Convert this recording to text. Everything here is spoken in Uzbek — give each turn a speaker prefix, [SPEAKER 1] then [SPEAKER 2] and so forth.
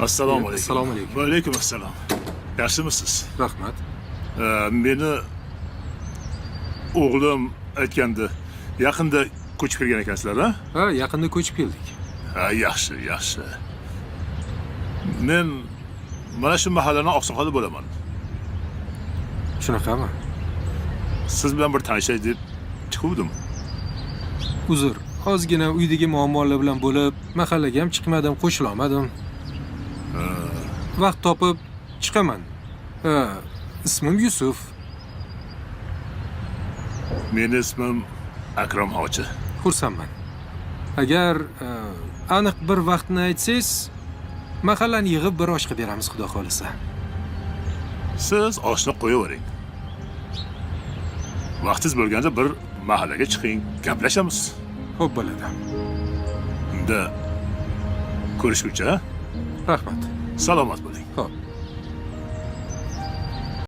[SPEAKER 1] Assalomu alaykum.
[SPEAKER 2] Assalomu alaykum.
[SPEAKER 1] Va alaykum assalom. Yaxshimisiz?
[SPEAKER 2] Rahmat.
[SPEAKER 1] Meni o'g'lim aytgandi, yaqinda ko'chib kelgan ekansizlar, ha?
[SPEAKER 2] Ha, yaqinda ko'chib keldik.
[SPEAKER 1] Ha, yaxshi, yaxshi. Men mana shu mahallaning oqsoqoli bo'laman.
[SPEAKER 2] Shunaqami?
[SPEAKER 1] Siz bilan bir tanishay deb chiquvdim.
[SPEAKER 2] Uzr, ozgina uydagi muammolar bilan bo'lib, mahallaga ham chiqmadim, qo'shila olmadim. Vaqt topib chiqaman. Ha, ismim Yusuf.
[SPEAKER 1] Meni ismim Akrom Hoji.
[SPEAKER 2] Xursandman. Agar aniq bir vaqtni aytsangiz, mahallani yig'ib bir oshqa beramiz, xudo xolisa.
[SPEAKER 1] Siz oshni qo'yavering. Vaqtingiz bo'lganda bir mahallaga chiqing, gaplashamiz.
[SPEAKER 2] Xo'p bo'ladi.
[SPEAKER 1] Unda ko'rishguncha,
[SPEAKER 2] Rahmat.
[SPEAKER 1] salomat bo'ling.
[SPEAKER 2] Xo'p.